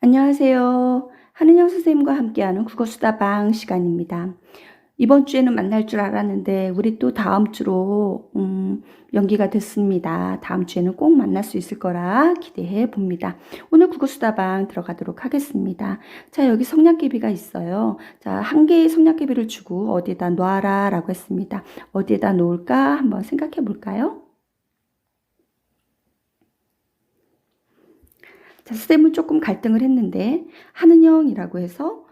안녕하세요. 한은영 선생님과 함께하는 국어수다방 시간입니다. 이번 주에는 만날 줄 알았는데 우리 또 다음 주로 연기가 됐습니다. 다음 주에는 꼭 만날 수 있을 거라 기대해 봅니다. 오늘 국어수다방 들어가도록 하겠습니다. 자, 여기 성냥개비가 있어요. 자, 한 개의 성냥개비를 주고 어디에다 놔라 라고 했습니다. 어디에다 놓을까 한번 생각해 볼까요? 자, 쌤은 조금 갈등을 했는데 한은영이라고 해서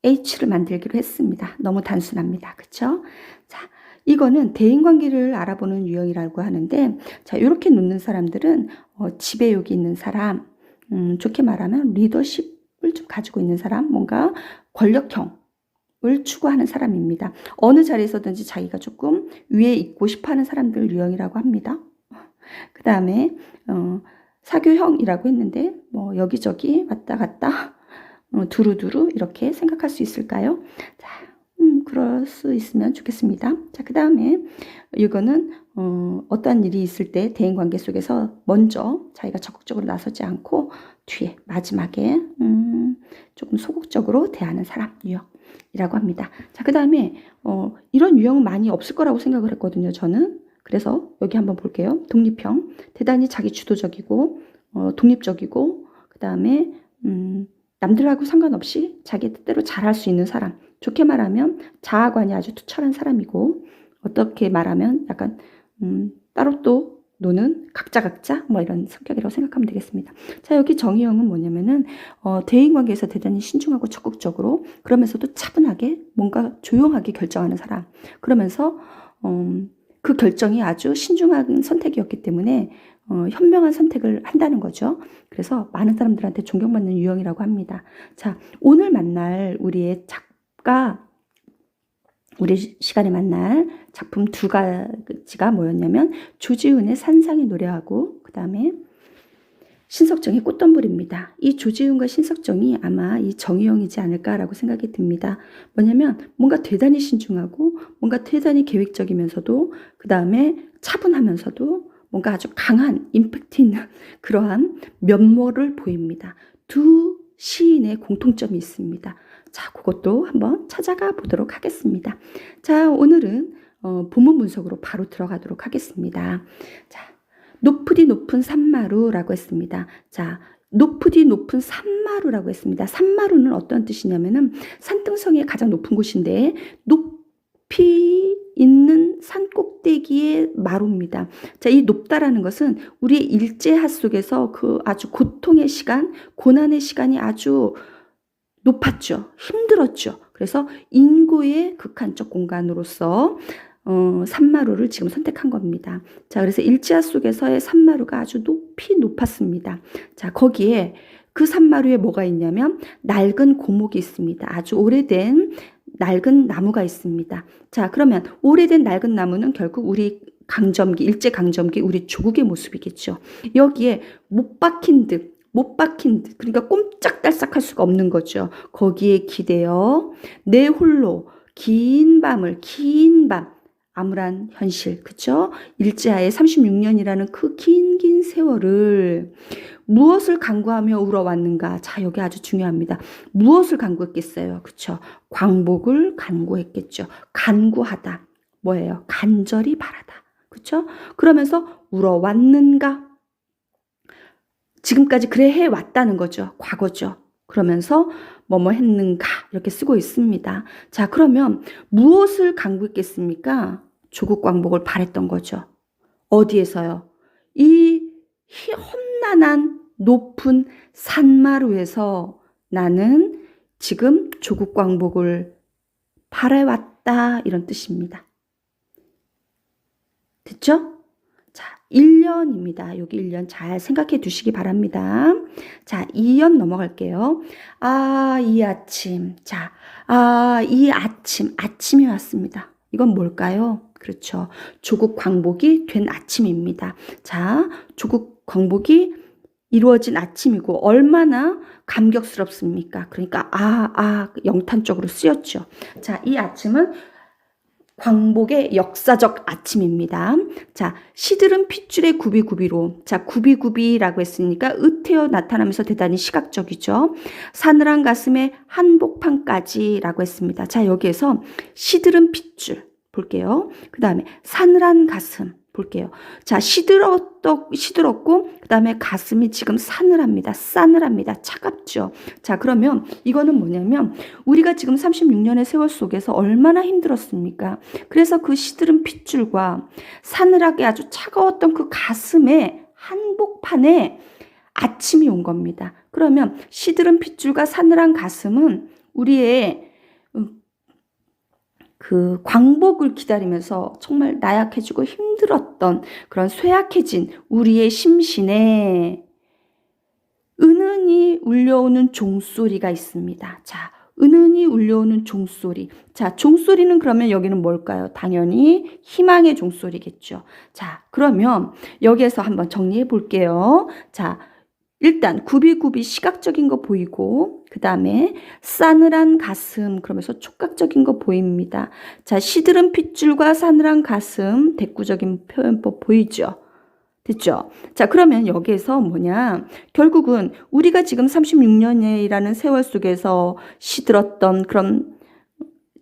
H를 만들기로 했습니다. 너무 단순합니다. 그쵸? 자, 이거는 대인관계를 알아보는 유형이라고 하는데, 자, 이렇게 놓는 사람들은 집에 여기 있는 사람, 좋게 말하면 리더십을 좀 가지고 있는 사람, 뭔가 권력형을 추구하는 사람입니다. 어느 자리에서든지 자기가 조금 위에 있고 싶어하는 사람들 유형이라고 합니다. 그 다음에 사교형이라고 했는데 뭐 여기저기 왔다 갔다 두루두루 이렇게 생각할 수 있을까요? 자, 그럴 수 있으면 좋겠습니다. 자, 그 다음에 이거는 어떠한 일이 있을 때 대인관계 속에서 먼저 자기가 적극적으로 나서지 않고 뒤에 마지막에 조금 소극적으로 대하는 사람 유형이라고 합니다. 자, 그 다음에 이런 유형은 많이 없을 거라고 생각을 했거든요. 저는. 그래서 여기 한번 볼게요. 독립형, 대단히 자기 주도적이고 독립적이고 그 다음에 남들하고 상관없이 자기 뜻대로 잘할 수 있는 사람. 좋게 말하면 자아관이 아주 투철한 사람이고 어떻게 말하면 약간 따로 또 노는 각자 뭐 이런 성격이라고 생각하면 되겠습니다. 자, 여기 정의형은 뭐냐면은 대인관계에서 대단히 신중하고 적극적으로 그러면서도 차분하게 뭔가 조용하게 결정하는 사람. 그러면서 그 결정이 아주 신중한 선택이었기 때문에 현명한 선택을 한다는 거죠. 그래서 많은 사람들한테 존경받는 유형이라고 합니다. 자, 오늘 만날 우리의 작가, 우리 시간에 만날 작품 두 가지가 뭐였냐면 조지훈의 산상의 노래하고 그 다음에 신석정의 꽃덤불입니다. 이 조지훈과 신석정이 아마 이 정의형이지 않을까라고 생각이 듭니다. 뭐냐면 뭔가 대단히 신중하고 뭔가 대단히 계획적이면서도 그 다음에 차분하면서도 뭔가 아주 강한 임팩트 있는 그러한 면모를 보입니다. 두 시인의 공통점이 있습니다. 자, 그것도 한번 찾아가 보도록 하겠습니다. 자, 오늘은 본문 분석으로 바로 들어가도록 하겠습니다. 자, 높으디 높은 산마루라고 했습니다. 자, 높으디 높은 산마루라고 했습니다. 산마루는 어떤 뜻이냐면은 산등성이 가장 높은 곳인데 높이 있는 산 꼭대기의 마루입니다. 자, 이 높다라는 것은 우리의 일제하 속에서 그 아주 고통의 시간, 고난의 시간이 아주 높았죠. 힘들었죠. 그래서 인고의 극한적 공간으로서 산마루를 지금 선택한 겁니다. 자, 그래서 일지하 속에서의 산마루가 아주 높이 높았습니다. 자, 거기에 그 산마루에 뭐가 있냐면 낡은 고목이 있습니다. 아주 오래된 낡은 나무가 있습니다. 자, 그러면 오래된 낡은 나무는 결국 우리 강점기, 일제 강점기 우리 조국의 모습이겠죠. 여기에 못 박힌 듯 그러니까 꼼짝달싹 할 수가 없는 거죠. 거기에 기대어 내 홀로 긴 밤 암울한 현실, 그쵸? 일제하에 36년이라는 그 긴 세월을 무엇을 간구하며 울어왔는가? 자, 여기 아주 중요합니다. 무엇을 간구했겠어요? 그쵸? 광복을 간구했겠죠. 간구하다. 뭐예요? 간절히 바라다. 그쵸? 그러면서 울어왔는가? 지금까지 그래 해왔다는 거죠. 과거죠. 그러면서 뭐뭐 했는가 이렇게 쓰고 있습니다. 자, 그러면 무엇을 간구했겠습니까? 조국 광복을 바랬던 거죠. 어디에서요? 이 험난한 높은 산마루에서 나는 지금 조국 광복을 바래왔다 이런 뜻입니다. 됐죠? 자, 1년입니다. 여기 1년 잘 생각해 두시기 바랍니다. 자, 2년 넘어갈게요. 아, 이 아침. 자, 이 아침이 왔습니다. 이건 뭘까요? 그렇죠. 조국 광복이 된 아침입니다. 자, 조국 광복이 이루어진 아침이고 얼마나 감격스럽습니까? 그러니까 영탄적으로 쓰였죠. 자, 이 아침은 광복의 역사적 아침입니다. 자, 시들은 핏줄의 구비구비로. 자, 구비구비라고 했으니까 으태어 나타나면서 대단히 시각적이죠. 사늘한 가슴에 한복판까지라고 했습니다. 자, 여기에서 시들은 핏줄 볼게요. 그 다음에 사늘한 가슴 볼게요. 자, 시들었고, 그 다음에 가슴이 지금 사늘합니다. 싸늘합니다. 차갑죠. 자, 그러면 이거는 뭐냐면 우리가 지금 36년의 세월 속에서 얼마나 힘들었습니까? 그래서 그 시들은 핏줄과 사늘하게 아주 차가웠던 그 가슴에 한복판에 아침이 온 겁니다. 그러면 시들은 핏줄과 사늘한 가슴은 우리의 그 광복을 기다리면서 정말 나약해지고 힘들었던 그런 쇠약해진 우리의 심신에 은은히 울려오는 종소리가 있습니다. 자, 은은히 울려오는 종소리. 자, 종소리는 그러면 여기는 뭘까요? 당연히 희망의 종소리겠죠. 자, 그러면 여기에서 한번 정리해 볼게요. 자, 일단 구비구비 시각적인 거 보이고, 그 다음에 싸늘한 가슴, 그러면서 촉각적인 거 보입니다. 자, 시들은 핏줄과 싸늘한 가슴, 대꾸적인 표현법 보이죠? 됐죠? 자, 그러면 여기에서 뭐냐? 결국은 우리가 지금 36년이라는 세월 속에서 시들었던 그런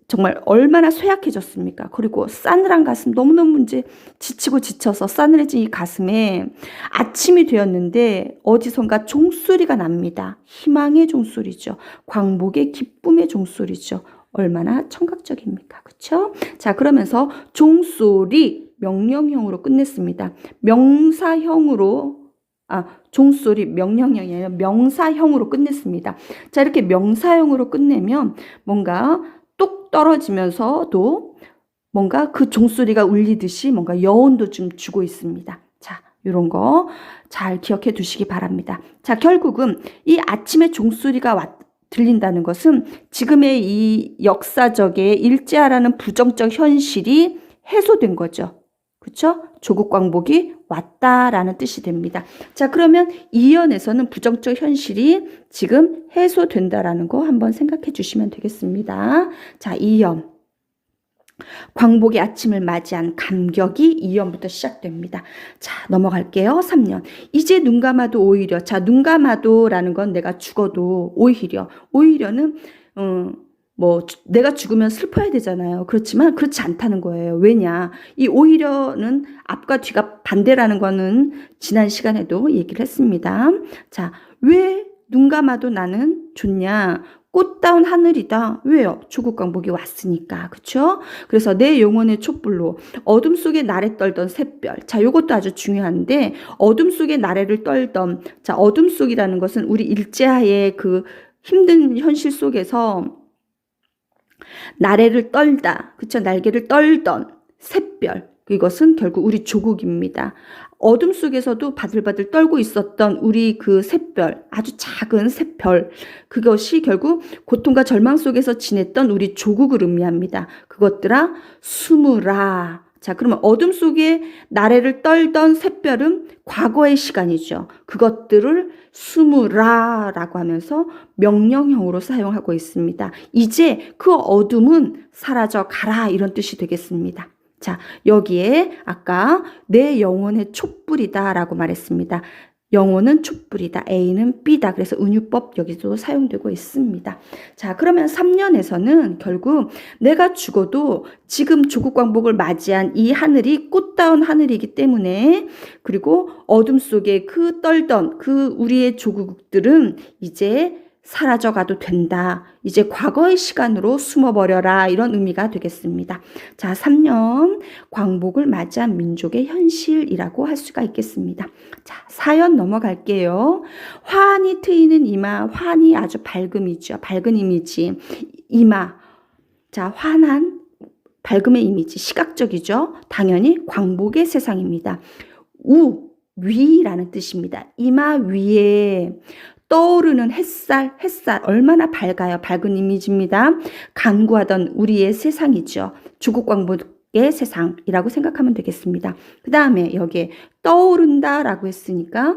정말 얼마나 쇠약해졌습니까? 그리고 싸늘한 가슴, 너무너무 이제 지치고 지쳐서 싸늘해진 이 가슴에 아침이 되었는데 어디선가 종소리가 납니다. 희망의 종소리죠. 광복의 기쁨의 종소리죠. 얼마나 청각적입니까? 그렇죠? 자, 그러면서 종소리 명령형으로 끝냈습니다. 명사형으로 종소리 명령형이 아니라 명사형으로 끝냈습니다. 자, 이렇게 명사형으로 끝내면 뭔가 뚝 떨어지면서도 뭔가 그 종소리가 울리듯이 뭔가 여운도 좀 주고 있습니다. 자, 이런 거 잘 기억해 두시기 바랍니다. 자, 결국은 이 아침에 종소리가 들린다는 것은 지금의 이 역사적의 일제하라는 부정적 현실이 해소된 거죠. 그렇죠? 조국 광복이 왔다라는 뜻이 됩니다. 자, 그러면 이연에서는 부정적 현실이 지금 해소된다라는 거 한번 생각해 주시면 되겠습니다. 자, 이연. 광복의 아침을 맞이한 감격이 2연부터 시작됩니다. 자, 넘어갈게요. 3년. 이제 눈 감아도 오히려. 자, 눈 감아도라는 건 내가 죽어도 오히려는 내가 죽으면 슬퍼야 되잖아요. 그렇지만 그렇지 않다는 거예요. 왜냐? 이 오히려는 앞과 뒤가 반대라는 거는 지난 시간에도 얘기를 했습니다. 자, 왜 눈 감아도 나는 좋냐? 꽃다운 하늘이다. 왜요? 조국 광복이 왔으니까. 그렇죠? 그래서 내 영혼의 촛불로 어둠 속에 나래 떨던 샛별. 자, 요것도 아주 중요한데 어둠 속에 나래를 떨던, 자, 어둠 속이라는 것은 우리 일제하의 그 힘든 현실 속에서 나래를 떨다, 그쵸? 날개를 떨던 샛별. 이것은 결국 우리 조국입니다. 어둠 속에서도 바들바들 떨고 있었던 우리 그 샛별, 아주 작은 샛별. 그것이 결국 고통과 절망 속에서 지냈던 우리 조국을 의미합니다. 그것들아 숨으라. 자, 그러면 어둠 속에 나래를 떨던 샛별은 과거의 시간이죠. 그것들을 숨으라라고 하면서 명령형으로 사용하고 있습니다. 이제 그 어둠은 사라져 가라 이런 뜻이 되겠습니다. 자, 여기에 아까 내 영혼의 촛불이다라고 말했습니다. 영혼은 촛불이다. A는 B다. 그래서 은유법 여기도 사용되고 있습니다. 자, 그러면 3년에서는 결국 내가 죽어도 지금 조국 광복을 맞이한 이 하늘이 꽃다운 하늘이기 때문에, 그리고 어둠 속에 그 떨던 그 우리의 조국들은 이제 사라져가도 된다. 이제 과거의 시간으로 숨어버려라. 이런 의미가 되겠습니다. 자, 3년 광복을 맞이한 민족의 현실이라고 할 수가 있겠습니다. 자, 4연 넘어갈게요. 환히 트이는 이마. 환히 아주 밝음이죠. 밝은 이미지. 이마. 자, 환한 밝음의 이미지. 시각적이죠. 당연히 광복의 세상입니다. 위라는 뜻입니다. 이마 위에 떠오르는 햇살 얼마나 밝아요. 밝은 이미지입니다. 간구하던 우리의 세상이죠. 조국 광복의 세상이라고 생각하면 되겠습니다. 그 다음에 여기에 떠오른다라고 했으니까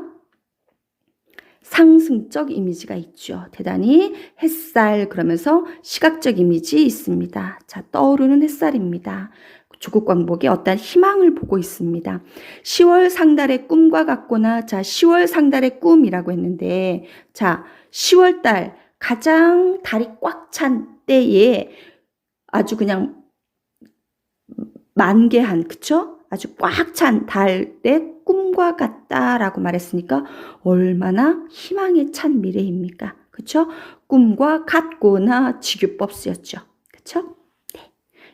상승적 이미지가 있죠. 대단히 햇살 그러면서 시각적 이미지 있습니다. 자, 떠오르는 햇살입니다. 조국 광복이 어떤 희망을 보고 있습니다. 10월 상달의 꿈과 같거나, 자, 10월 상달의 꿈이라고 했는데, 자, 10월 달 가장 달이 꽉 찬 때에 아주 그냥 만개한, 그쵸? 아주 꽉 찬 달의 꿈과 같다라고 말했으니까 얼마나 희망에 찬 미래입니까? 그쵸? 꿈과 같거나 직유법 쓰였죠. 그쵸? 네.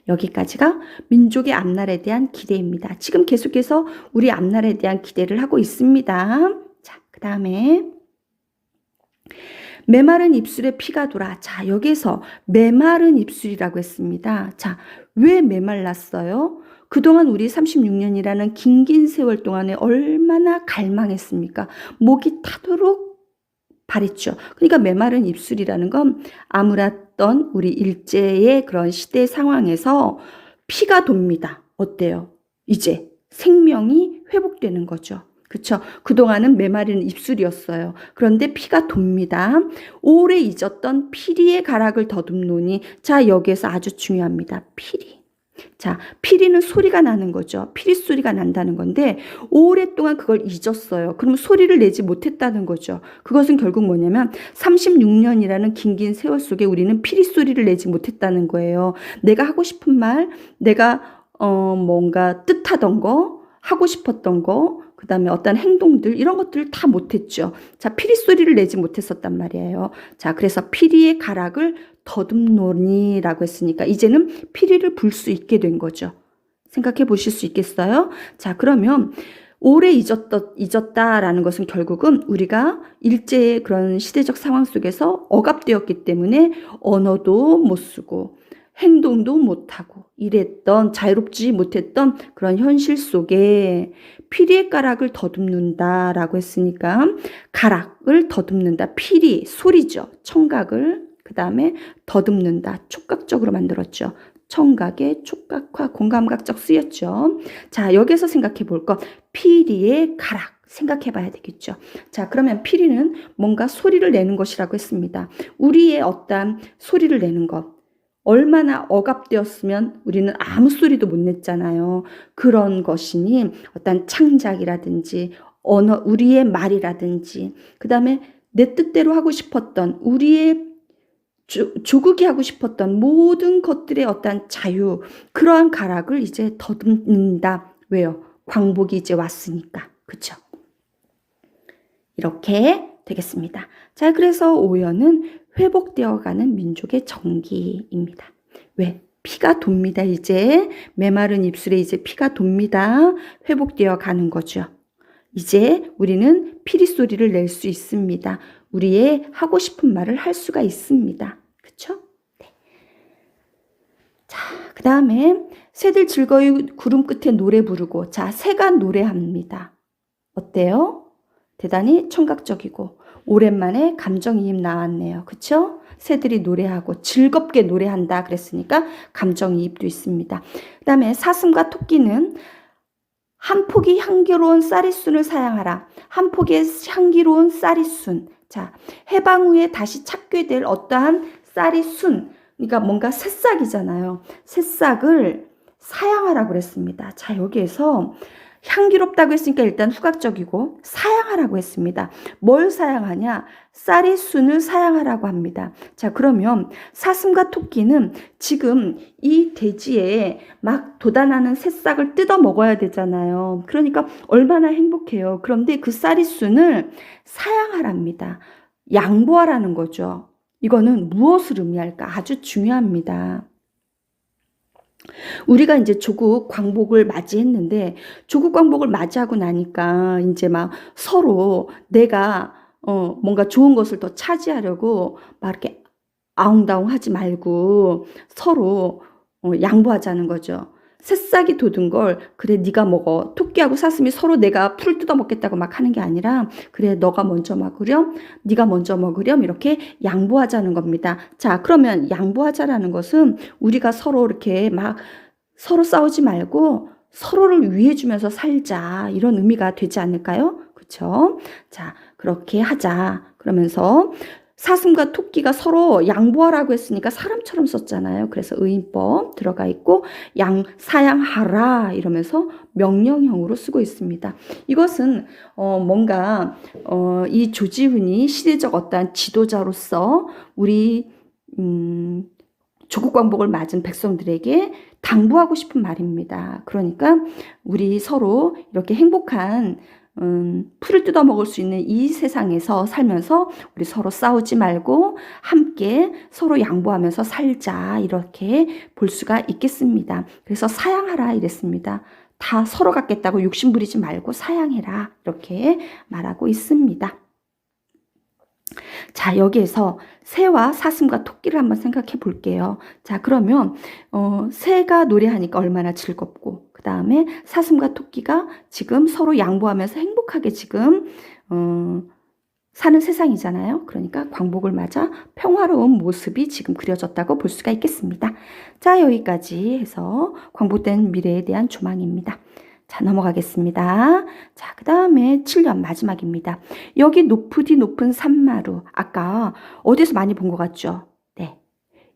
여기까지가 민족의 앞날에 대한 기대입니다. 지금 계속해서 우리 앞날에 대한 기대를 하고 있습니다. 자, 그 다음에 메마른 입술에 피가 돌아. 자, 여기서 메마른 입술이라고 했습니다. 자, 왜 메말랐어요? 그동안 우리 36년이라는 긴 세월 동안에 얼마나 갈망했습니까? 목이 타도록 바랬죠. 그러니까 메마른 입술이라는 건 아물었던 우리 일제의 그런 시대 상황에서 피가 돕니다. 어때요? 이제 생명이 회복되는 거죠. 그쵸? 그동안은 메마른 입술이었어요. 그런데 피가 돕니다. 오래 잊었던 피리의 가락을 더듬노니, 자, 여기에서 아주 중요합니다. 피리. 자, 피리는 소리가 나는 거죠. 피리 소리가 난다는 건데 오랫동안 그걸 잊었어요. 그럼 소리를 내지 못했다는 거죠. 그것은 결국 뭐냐면 36년이라는 긴 세월 속에 우리는 피리 소리를 내지 못했다는 거예요. 내가 하고 싶은 말, 내가 뭔가 뜻하던 거, 하고 싶었던 거, 그 다음에 어떤 행동들, 이런 것들을 다 못했죠. 자, 피리 소리를 내지 못했었단 말이에요. 자, 그래서 피리의 가락을 더듬노니라고 했으니까 이제는 피리를 불 수 있게 된 거죠. 생각해 보실 수 있겠어요? 자, 그러면 오래 잊었다라는 것은 결국은 우리가 일제의 그런 시대적 상황 속에서 억압되었기 때문에 언어도 못 쓰고 행동도 못하고 이랬던, 자유롭지 못했던 그런 현실 속에 피리의 가락을 더듬는다라고 했으니까 가락을 더듬는다. 피리, 소리죠. 청각을 그 다음에 더듬는다. 촉각적으로 만들었죠. 청각의 촉각화 공감각적 쓰였죠. 자, 여기서 생각해 볼 것. 피리의 가락. 생각해 봐야 되겠죠. 자, 그러면 피리는 뭔가 소리를 내는 것이라고 했습니다. 우리의 어떤 소리를 내는 것. 얼마나 억압되었으면 우리는 아무 소리도 못 냈잖아요. 그런 것이니 어떤 창작이라든지 언어, 우리의 말이라든지 그 다음에 내 뜻대로 하고 싶었던 우리의 조국이 하고 싶었던 모든 것들의 어떤 자유, 그러한 가락을 이제 더듬는다. 왜요? 광복이 이제 왔으니까. 그쵸? 이렇게 되겠습니다. 자, 그래서 오연은 회복되어가는 민족의 정기입니다. 왜? 피가 돕니다. 이제 메마른 입술에 이제 피가 돕니다. 회복되어 가는 거죠. 이제 우리는 피리 소리를 낼 수 있습니다. 우리의 하고 싶은 말을 할 수가 있습니다. 그쵸? 네. 자, 그 다음에 새들 즐거이 구름 끝에 노래 부르고, 자, 새가 노래합니다. 어때요? 대단히 청각적이고 오랜만에 감정이입 나왔네요. 그쵸? 새들이 노래하고 즐겁게 노래한다 그랬으니까 감정이입도 있습니다. 그 다음에 사슴과 토끼는 한 폭이 향기로운 쌀이순을 사양하라. 한 폭의 향기로운 쌀이순. 자, 해방 후에 다시 찾게 될 어떠한 쌀이순. 그러니까 뭔가 새싹이잖아요. 새싹을 사양하라고 그랬습니다. 자, 여기에서 향기롭다고 했으니까 일단 후각적이고 사양하라고 했습니다. 뭘 사양하냐? 쌀의 순을 사양하라고 합니다. 자, 그러면 사슴과 토끼는 지금 이 대지에 막 돋아나는 새싹을 뜯어 먹어야 되잖아요. 그러니까 얼마나 행복해요. 그런데 그 쌀의 순을 사양하랍니다. 양보하라는 거죠. 이거는 무엇을 의미할까? 아주 중요합니다. 우리가 이제 조국 광복을 맞이했는데 조국 광복을 맞이하고 나니까 이제 막 서로 내가 뭔가 좋은 것을 더 차지하려고 막 이렇게 아웅다웅 하지 말고 서로 양보하자는 거죠. 새싹이 돋은 걸 그래 네가 먹어. 토끼하고 사슴이 서로 내가 풀 뜯어 먹겠다고 막 하는 게 아니라 그래 너가 먼저 먹으렴, 네가 먼저 먹으렴 이렇게 양보하자는 겁니다. 자, 그러면 양보하자라는 것은 우리가 서로 이렇게 막 서로 싸우지 말고 서로를 위해 주면서 살자 이런 의미가 되지 않을까요? 그렇죠? 자, 그렇게 하자. 그러면서 사슴과 토끼가 서로 양보하라고 했으니까 사람처럼 썼잖아요. 그래서 의인법 들어가 있고 사양하라 이러면서 명령형으로 쓰고 있습니다. 이것은 뭔가 이 조지훈이 시대적 어떠한 지도자로서 우리 조국 광복을 맞은 백성들에게 당부하고 싶은 말입니다. 그러니까 우리 서로 이렇게 행복한 풀을 뜯어 먹을 수 있는 이 세상에서 살면서 우리 서로 싸우지 말고 함께 서로 양보하면서 살자 이렇게 볼 수가 있겠습니다. 그래서 사양하라 이랬습니다. 다 서로 갖겠다고 욕심 부리지 말고 사양해라 이렇게 말하고 있습니다. 자, 여기에서 새와 사슴과 토끼를 한번 생각해 볼게요. 자, 그러면 새가 노래하니까 얼마나 즐겁고 그 다음에 사슴과 토끼가 지금 서로 양보하면서 행복하게 지금 사는 세상이잖아요. 그러니까 광복을 맞아 평화로운 모습이 지금 그려졌다고 볼 수가 있겠습니다. 자, 여기까지 해서 광복된 미래에 대한 조망입니다. 자, 넘어가겠습니다. 자, 그 다음에 7년 마지막입니다. 여기 높으디 높은 산마루. 아까 어디서 많이 본 것 같죠? 네.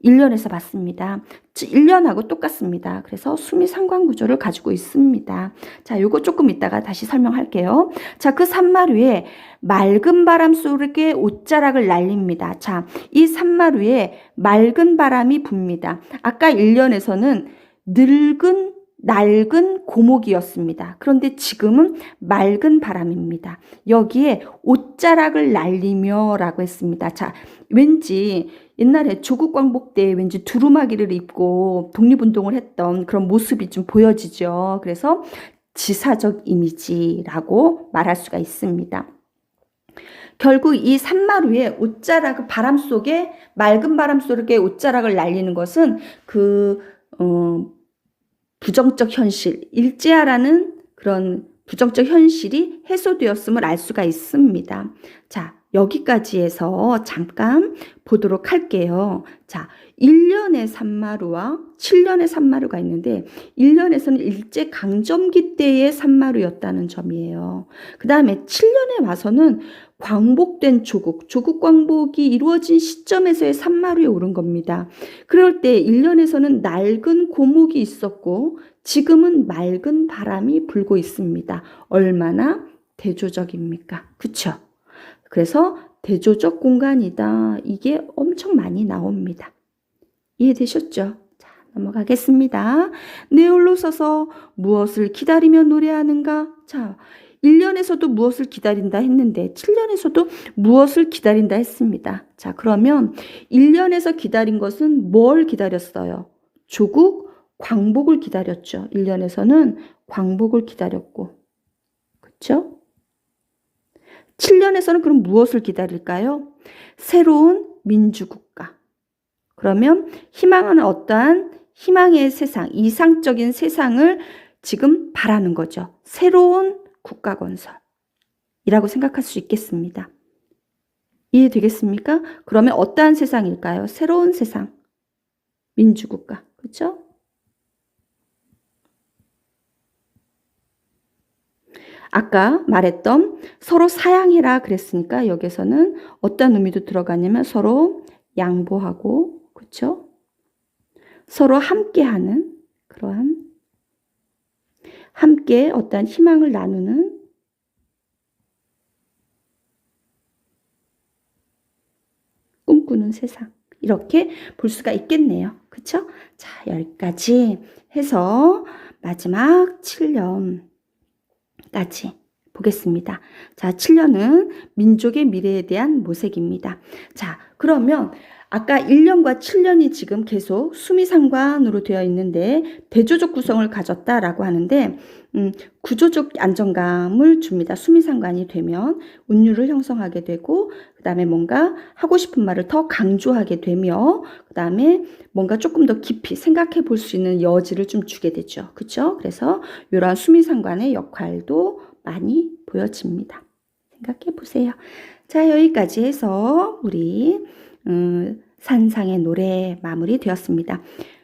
1년에서 봤습니다. 1년하고 똑같습니다. 그래서 수미 상관 구조를 가지고 있습니다. 자, 요거 조금 이따가 다시 설명할게요. 자, 그 산마루에 맑은 바람 속에 옷자락을 날립니다. 자, 이 산마루에 맑은 바람이 붑니다. 아까 1년에서는 낡은 고목이었습니다. 그런데 지금은 맑은 바람입니다. 여기에 옷자락을 날리며 라고 했습니다. 자, 왠지 옛날에 조국 광복 때 왠지 두루마기를 입고 독립운동을 했던 그런 모습이 좀 보여지죠. 그래서 지사적 이미지라고 말할 수가 있습니다. 결국 이 산마루에 옷자락을 맑은 바람 속에 옷자락을 날리는 것은 부정적 현실, 일제하라는 그런 부정적 현실이 해소되었음을 알 수가 있습니다. 자, 여기까지 해서 잠깐 보도록 할게요. 자, 1년의 산마루와 7년의 산마루가 있는데 1년에서는 일제 강점기 때의 산마루였다는 점이에요. 그 다음에 7년에 와서는 광복된 조국 광복이 이루어진 시점에서의 산마루에 오른 겁니다. 그럴 때 1년에서는 낡은 고목이 있었고 지금은 맑은 바람이 불고 있습니다. 얼마나 대조적입니까? 그쵸? 그래서 대조적 공간이다. 이게 엄청 많이 나옵니다. 이해되셨죠? 자, 넘어가겠습니다. 내 홀로 서서 무엇을 기다리며 노래하는가? 자, 1년에서도 무엇을 기다린다 했는데 7년에서도 무엇을 기다린다 했습니다. 자, 그러면 1년에서 기다린 것은 뭘 기다렸어요? 조국 광복을 기다렸죠. 1년에서는 광복을 기다렸고. 그렇죠? 7년에서는 그럼 무엇을 기다릴까요? 새로운 민주국가. 그러면 희망하는 어떠한 희망의 세상, 이상적인 세상을 지금 바라는 거죠. 새로운 국가 건설이라고 생각할 수 있겠습니다. 이해되겠습니까? 그러면 어떠한 세상일까요? 새로운 세상, 민주국가, 그렇죠? 아까 말했던 서로 사양해라 그랬으니까 여기서는 어떤 의미도 들어가냐면 서로 양보하고, 그렇죠? 서로 함께하는 그러한 함께 어떤 희망을 나누는 꿈꾸는 세상 이렇게 볼 수가 있겠네요. 그렇죠? 자, 여기까지 해서 마지막 7년까지 보겠습니다. 자, 7년은 민족의 미래에 대한 모색입니다. 자, 그러면 아까 1년과 7년이 지금 계속 수미상관으로 되어 있는데 대조적 구성을 가졌다라고 하는데 구조적 안정감을 줍니다. 수미상관이 되면 운율을 형성하게 되고 그 다음에 뭔가 하고 싶은 말을 더 강조하게 되며 그 다음에 뭔가 조금 더 깊이 생각해 볼 수 있는 여지를 좀 주게 되죠. 그렇죠? 그래서 이러한 수미상관의 역할도 많이 보여집니다. 생각해 보세요. 자, 여기까지 해서 우리 산상의 노래 마무리 되었습니다.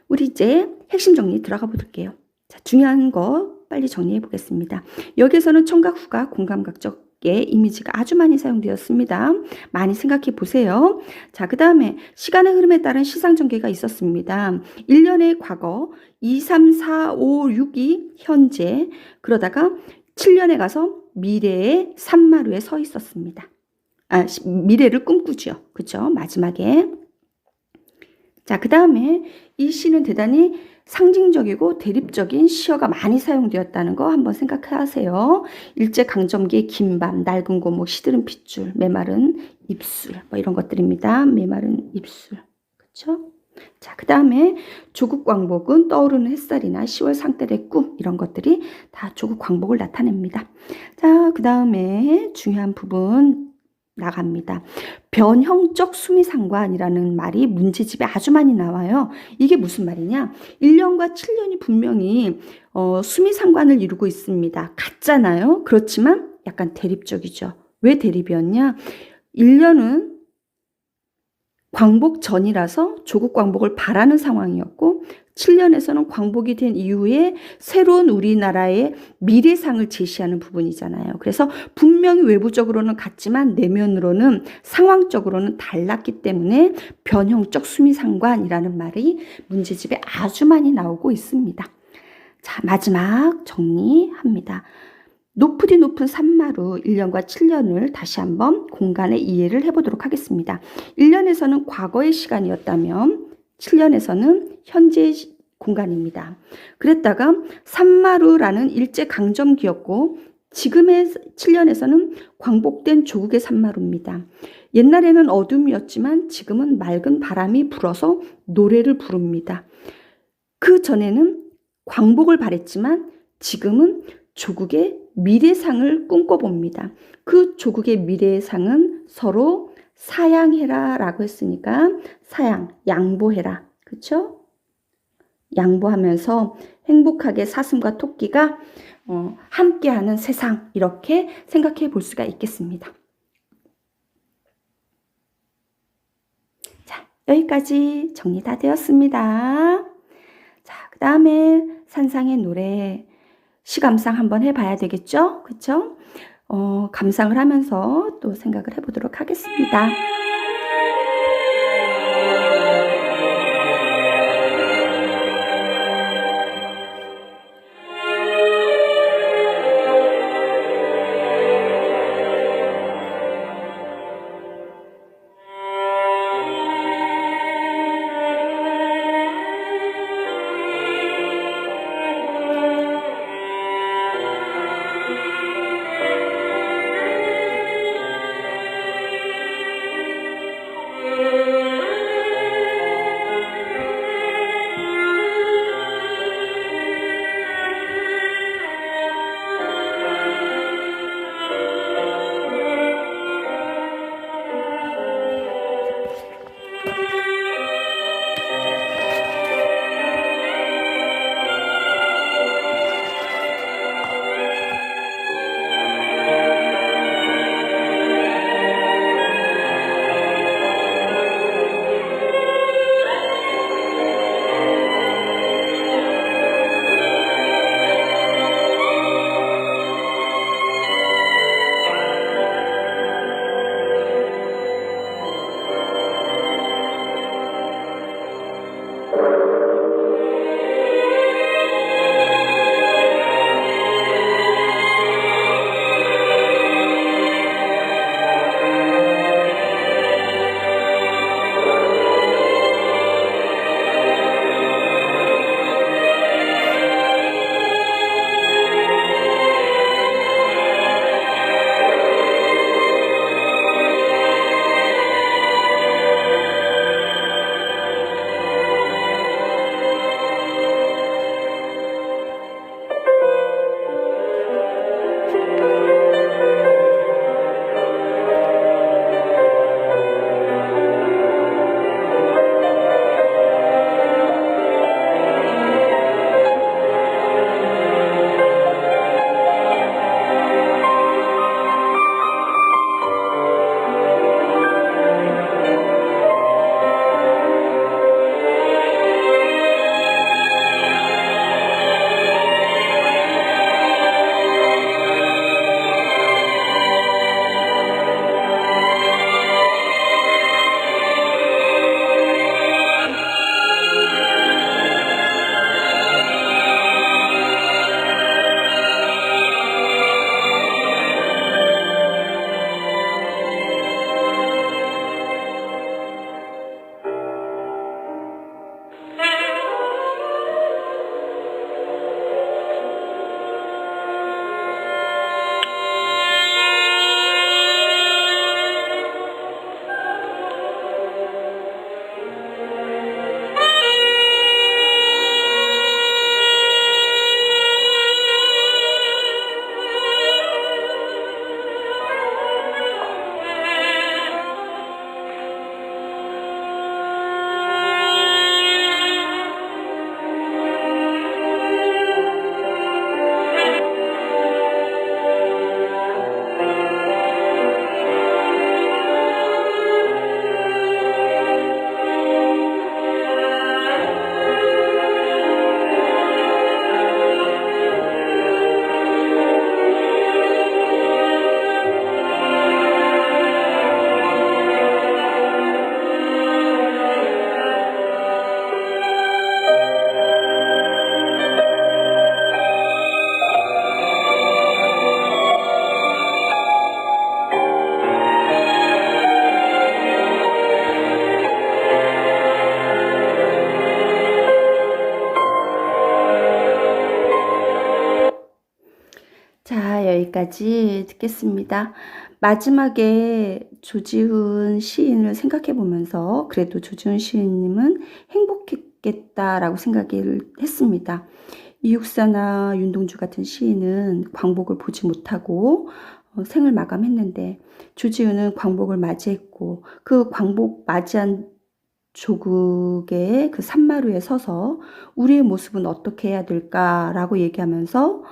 우리 이제 핵심 정리 들어가 볼게요. 자, 중요한 거 빨리 정리해 보겠습니다. 여기서는 청각, 후각, 공감각적 의 이미지가 아주 많이 사용되었습니다. 많이 생각해 보세요. 자, 그 다음에 시간의 흐름에 따른 시상 전개가 있었습니다. 1년의 과거, 2, 3, 4, 5, 6이 현재, 그러다가 7년에 가서 미래의 산마루에 서 있었습니다. 미래를 꿈꾸죠. 그죠? 마지막에. 자, 그 다음에 이 시는 대단히 상징적이고 대립적인 시어가 많이 사용되었다는 거 한번 생각하세요. 일제강점기의 긴밤, 낡은 고목, 시들은 핏줄, 메마른 입술, 뭐 이런 것들입니다. 메마른 입술. 그렇죠? 자, 그 다음에 조국 광복은 떠오르는 햇살이나 10월 상달의 꿈, 이런 것들이 다 조국 광복을 나타냅니다. 자, 그 다음에 중요한 부분 나갑니다. 변형적 수미상관이라는 말이 문제집에 아주 많이 나와요. 이게 무슨 말이냐? 1년과 7년이 분명히 수미상관을 이루고 있습니다. 같잖아요. 그렇지만 약간 대립적이죠. 왜 대립이었냐? 1년은 광복 전이라서 조국 광복을 바라는 상황이었고 7년에서는 광복이 된 이후에 새로운 우리나라의 미래상을 제시하는 부분이잖아요. 그래서 분명히 외부적으로는 같지만 내면으로는 상황적으로는 달랐기 때문에 변형적 수미상관이라는 말이 문제집에 아주 많이 나오고 있습니다. 자, 마지막 정리합니다. 높으디 높은 산마루 1년과 7년을 다시 한번 공간의 이해를 해보도록 하겠습니다. 1년에서는 과거의 시간이었다면 7년에서는 현재의 공간입니다. 그랬다가 산마루라는 일제강점기였고 지금의 7년에서는 광복된 조국의 산마루입니다. 옛날에는 어둠이었지만 지금은 맑은 바람이 불어서 노래를 부릅니다. 그 전에는 광복을 바랬지만 지금은 조국의 미래상을 꿈꿔봅니다. 그 조국의 미래상은 서로 사양해라 라고 했으니까 사양, 양보해라. 그렇죠? 양보하면서 행복하게 사슴과 토끼가 함께하는 세상, 이렇게 생각해 볼 수가 있겠습니다. 자, 여기까지 정리 다 되었습니다. 자, 그 다음에 산상의 노래 시감상 한번 해봐야 되겠죠? 그쵸? 감상을 하면서 또 생각을 해보도록 하겠습니다. 여기까지 듣겠습니다. 마지막에 조지훈 시인을 생각해 보면서 그래도 조지훈 시인님은 행복했겠다라고 생각을 했습니다. 이육사나 윤동주 같은 시인은 광복을 보지 못하고 생을 마감했는데 조지훈은 광복을 맞이했고 그 광복 맞이한 조국의 그 산마루에 서서 우리의 모습은 어떻게 해야 될까라고 얘기하면서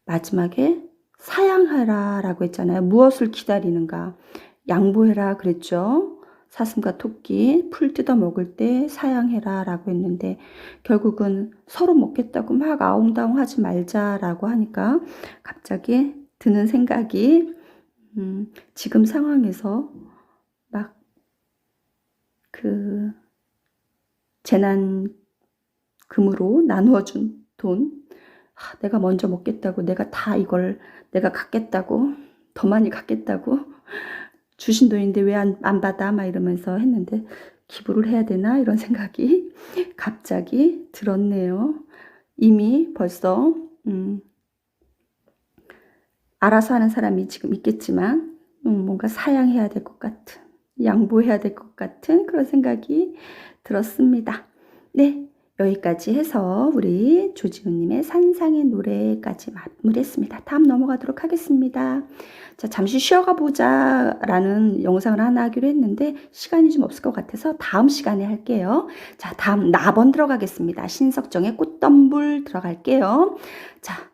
마지막에 사양하라 라고 했잖아요. 무엇을 기다리는가? 양보해라 그랬죠. 사슴과 토끼 풀 뜯어 먹을 때 사양해라 라고 했는데 결국은 서로 먹겠다고 막 아웅다웅 하지 말자라고 하니까 갑자기 드는 생각이 지금 상황에서 막 그 재난금으로 나누어준 돈 내가 먼저 먹겠다고 내가 다 이걸 내가 갖겠다고 더 많이 갖겠다고 주신 돈인데 왜 안 받아 막 이러면서 했는데 기부를 해야 되나 이런 생각이 갑자기 들었네요. 이미 벌써 알아서 하는 사람이 지금 있겠지만 뭔가 사양해야 될 것 같은 양보해야 될 것 같은 그런 생각이 들었습니다. 네, 여기까지 해서 우리 조지훈님의 산상의 노래까지 마무리했습니다. 다음 넘어가도록 하겠습니다. 자, 잠시 쉬어가 보자 라는 영상을 하나 하기로 했는데 시간이 좀 없을 것 같아서 다음 시간에 할게요. 자, 다음 나번 들어가겠습니다. 신석정의 꽃덤불 들어갈게요. 자,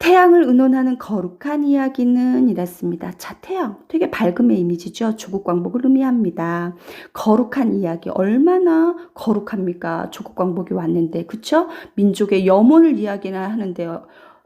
태양을 의논하는 거룩한 이야기는 이랬습니다. 자, 태양 되게 밝음의 이미지죠. 조국 광복을 의미합니다. 거룩한 이야기 얼마나 거룩합니까? 조국 광복이 왔는데 그쵸? 민족의 염원을 이야기나 하는데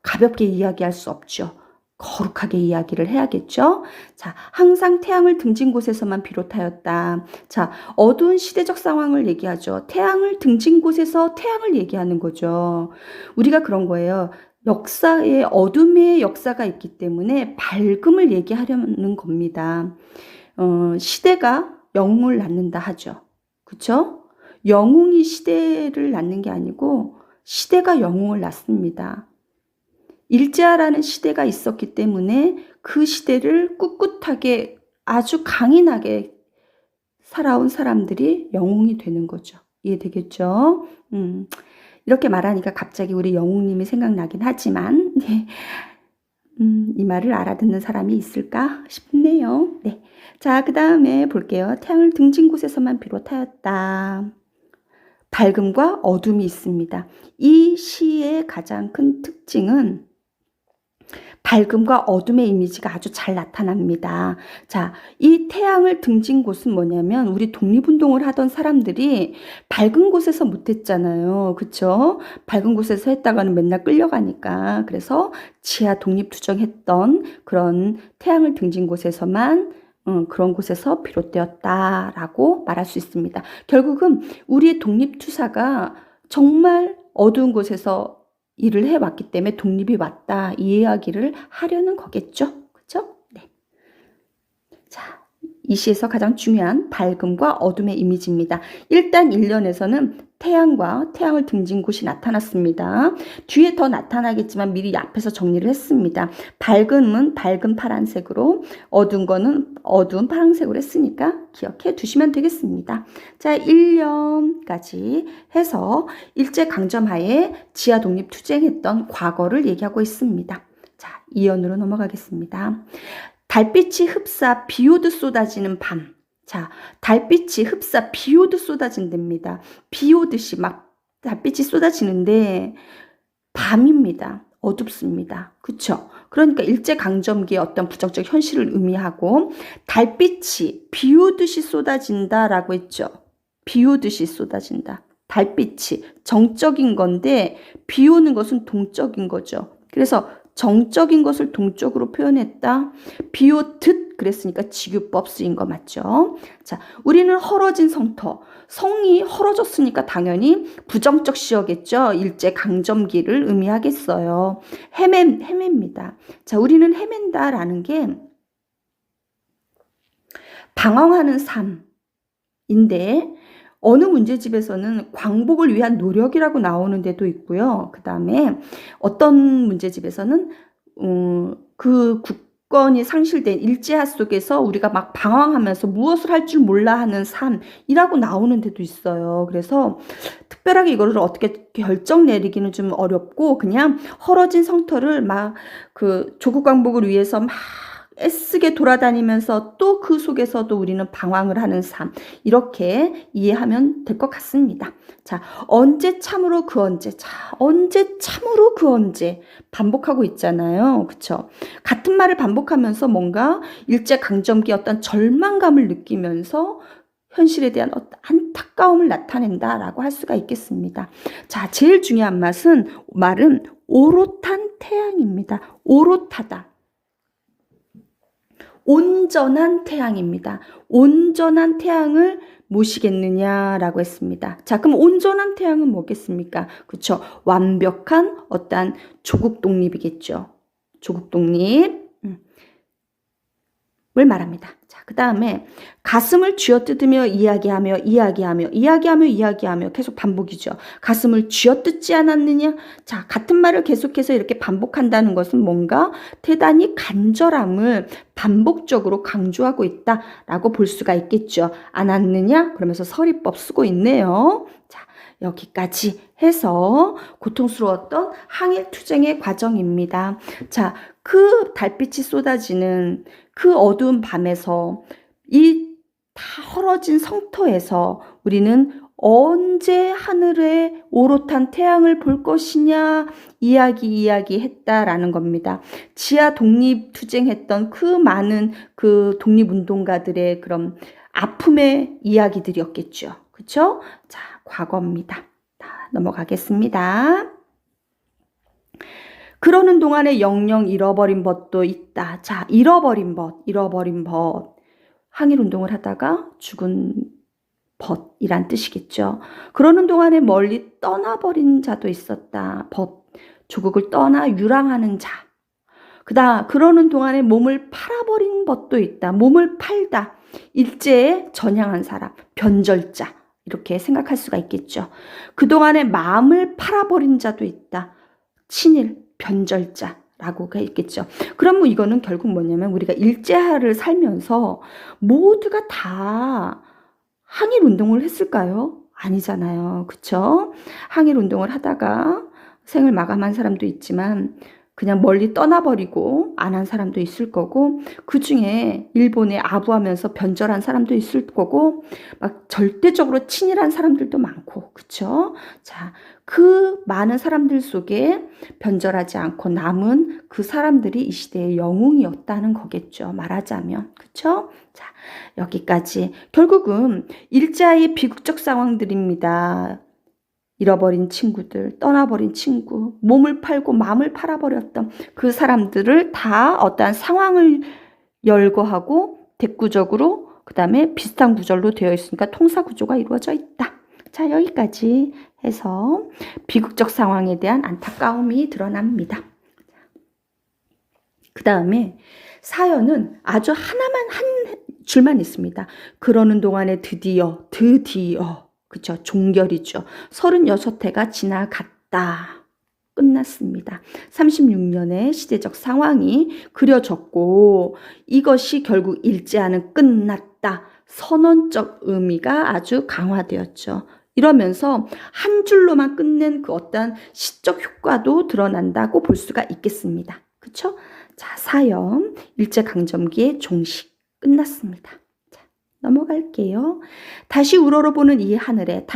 가볍게 이야기할 수 없죠. 거룩하게 이야기를 해야겠죠. 자, 항상 태양을 등진 곳에서만 비롯하였다. 자, 어두운 시대적 상황을 얘기하죠. 태양을 등진 곳에서 태양을 얘기하는 거죠. 우리가 그런 거예요. 역사에 어둠의 역사가 있기 때문에 밝음을 얘기하려는 겁니다. 시대가 영웅을 낳는다 하죠. 그쵸? 영웅이 시대를 낳는 게 아니고 시대가 영웅을 낳습니다. 일제하라는 시대가 있었기 때문에 그 시대를 꿋꿋하게 아주 강인하게 살아온 사람들이 영웅이 되는 거죠. 이해되겠죠? 이렇게 말하니까 갑자기 우리 영웅님이 생각나긴 하지만 이 말을 알아듣는 사람이 있을까 싶네요. 네, 자, 그 다음에 볼게요. 태양을 등진 곳에서만 비롯하였다. 밝음과 어둠이 있습니다. 이 시의 가장 큰 특징은 밝음과 어둠의 이미지가 아주 잘 나타납니다. 자, 이 태양을 등진 곳은 뭐냐면 우리 독립운동을 하던 사람들이 밝은 곳에서 못했잖아요. 그쵸? 밝은 곳에서 했다가는 맨날 끌려가니까. 그래서 지하 독립투정했던 그런 태양을 등진 곳에서만 그런 곳에서 비롯되었다라고 말할 수 있습니다. 결국은 우리의 독립투사가 정말 어두운 곳에서 일을 해왔기 때문에 독립이 왔다 이 이야기를 하려는 거겠죠. 그렇죠? 네. 자, 이 시에서 가장 중요한 밝음과 어둠의 이미지입니다. 일단 1년에서는 태양과 태양을 등진 곳이 나타났습니다. 뒤에 더 나타나겠지만 미리 앞에서 정리를 했습니다. 밝음은 밝은 파란색으로 어두운 거는 어두운 파란색으로 했으니까 기억해 두시면 되겠습니다. 자, 1년까지 해서 일제강점하에 지하 독립 투쟁했던 과거를 얘기하고 있습니다. 자, 2연으로 넘어가겠습니다. 달빛이 흡사 비오듯 쏟아지는 밤. 자, 달빛이 흡사 비오듯 쏟아진답니다. 비오듯이 막 달빛이 쏟아지는데 밤입니다. 어둡습니다. 그쵸? 그러니까 일제강점기의 어떤 부정적 현실을 의미하고 달빛이 비오듯이 쏟아진다라고 했죠. 비오듯이 쏟아진다. 달빛이 정적인 건데 비오는 것은 동적인 거죠. 그래서 정적인 것을 동적으로 표현했다. 비오듯 그랬으니까 직유법 쓰인 거 맞죠? 자, 우리는 헐어진 성터. 성이 헐어졌으니까 당연히 부정적 시어겠죠. 일제강점기를 의미하겠어요. 헤맵니다. 자, 우리는 헤맨다라는 게 방황하는 삶인데 어느 문제집에서는 광복을 위한 노력이라고 나오는 데도 있고요. 그 다음에 어떤 문제집에서는 그 국권이 상실된 일제하 속에서 우리가 막 방황하면서 무엇을 할 줄 몰라 하는 삶이라고 나오는 데도 있어요. 그래서 특별하게 이거를 어떻게 결정 내리기는 좀 어렵고, 그냥 헐어진 성터를 막 그 조국 광복을 위해서 막 애쓰게 돌아다니면서 또 그 속에서도 우리는 방황을 하는 삶, 이렇게 이해하면 될 것 같습니다. 자, 언제 참으로 그 언제, 자, 언제 참으로 그 언제 반복하고 있잖아요. 그쵸? 같은 말을 반복하면서 뭔가 일제강점기의 어떤 절망감을 느끼면서 현실에 대한 어떤 안타까움을 나타낸다라고 할 수가 있겠습니다. 자, 제일 중요한 말은 오롯한 태양입니다. 오롯하다. 온전한 태양입니다. 온전한 태양을 모시겠느냐라고 했습니다. 자, 그럼 온전한 태양은 뭐겠습니까? 그렇죠. 완벽한 어떤 조국 독립이겠죠. 조국 독립을 말합니다. 자, 그 다음에 가슴을 쥐어뜯으며 이야기하며 계속 반복이죠. 가슴을 쥐어뜯지 않았느냐? 자, 같은 말을 계속해서 이렇게 반복한다는 것은 뭔가 대단히 간절함을 반복적으로 강조하고 있다라고 볼 수가 있겠죠. 않았느냐? 그러면서 서리법 쓰고 있네요. 자, 여기까지 해서 고통스러웠던 항일투쟁의 과정입니다. 자, 그 달빛이 쏟아지는 그 어두운 밤에서 이 다 헐어진 성터에서 우리는 언제 하늘에 오롯한 태양을 볼 것이냐 이야기했다라는 겁니다. 지하 독립투쟁했던 그 많은 그 독립운동가들의 그런 아픔의 이야기들이었겠죠. 그렇죠? 자, 과거입니다. 넘어가겠습니다. 그러는 동안에 영영 잃어버린 벗도 있다. 자, 잃어버린 벗. 항일운동을 하다가 죽은 벗이란 뜻이겠죠. 그러는 동안에 멀리 떠나버린 자도 있었다. 벗, 조국을 떠나 유랑하는 자. 그러는 동안에 몸을 팔아버린 벗도 있다. 몸을 팔다. 일제에 전향한 사람, 변절자. 이렇게 생각할 수가 있겠죠. 그동안에 마음을 팔아버린 자도 있다. 친일, 변절자. 라고가 있겠죠. 그럼 뭐 이거는 결국 뭐냐면 우리가 일제하를 살면서 모두가 다 항일운동을 했을까요? 아니잖아요. 그쵸? 항일운동을 하다가 생을 마감한 사람도 있지만 그냥 멀리 떠나버리고 안 한 사람도 있을 거고, 그 중에 일본에 아부하면서 변절한 사람도 있을 거고, 막 절대적으로 친일한 사람들도 많고, 그쵸? 자, 그 많은 사람들 속에 변절하지 않고 남은 그 사람들이 이 시대의 영웅이었다는 거겠죠. 말하자면. 그쵸? 자, 여기까지. 결국은 일제의 비극적 상황들입니다. 잃어버린 친구들, 떠나버린 친구, 몸을 팔고 마음을 팔아버렸던 그 사람들을 다 어떠한 상황을 열거하고 대구적으로 그 다음에 비슷한 구절로 되어 있으니까 통사구조가 이루어져 있다. 자, 여기까지 해서 비극적 상황에 대한 안타까움이 드러납니다. 그 다음에 사연은 아주 하나만 한 줄만 있습니다. 그러는 동안에 드디어 그쵸, 종결이죠. 36회가 지나갔다. 끝났습니다. 36년의 시대적 상황이 그려졌고, 이것이 결국 일제하는 끝났다. 선언적 의미가 아주 강화되었죠. 이러면서 한 줄로만 끝낸 그 어떤 시적 효과도 드러난다고 볼 수가 있겠습니다. 그쵸? 자, 사연 일제강점기의 종식 끝났습니다. 넘어갈게요. 다시 우러러보는 이 하늘에,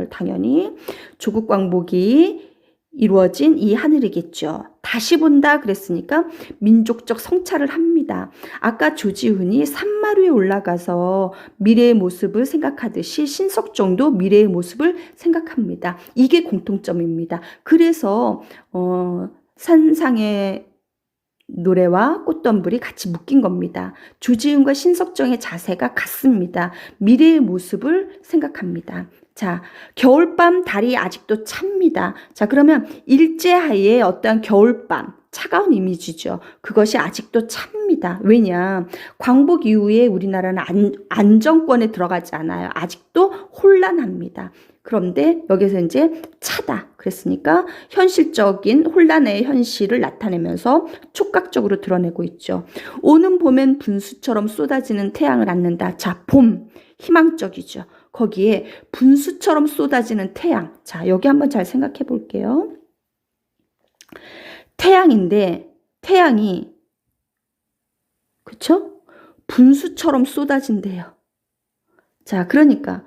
당연히 조국 광복이 이루어진 이 하늘이겠죠. 다시 본다 그랬으니까 민족적 성찰을 합니다. 아까 조지훈이 산마루에 올라가서 미래의 모습을 생각하듯이 신석정도 미래의 모습을 생각합니다. 이게 공통점입니다. 그래서 산상의 노래와 꽃덤불이 같이 묶인 겁니다. 조지훈과 신석정의 자세가 같습니다. 미래의 모습을 생각합니다. 자, 겨울밤 달이 아직도 찹니다. 자, 그러면 일제하에 어떤 겨울밤, 차가운 이미지죠. 그것이 아직도 찹니다. 왜냐? 광복 이후에 우리나라는 안정권에 들어가지 않아요. 아직도 혼란합니다. 그런데 여기서 이제 차다 그랬으니까 현실적인 혼란의 현실을 나타내면서 촉각적으로 드러내고 있죠. 오는 봄엔 분수처럼 쏟아지는 태양을 안는다. 자, 봄 희망적이죠. 거기에 분수처럼 쏟아지는 태양. 자, 여기 한번 잘 생각해 볼게요. 태양인데 태양이 그쵸? 분수처럼 쏟아진대요. 자, 그러니까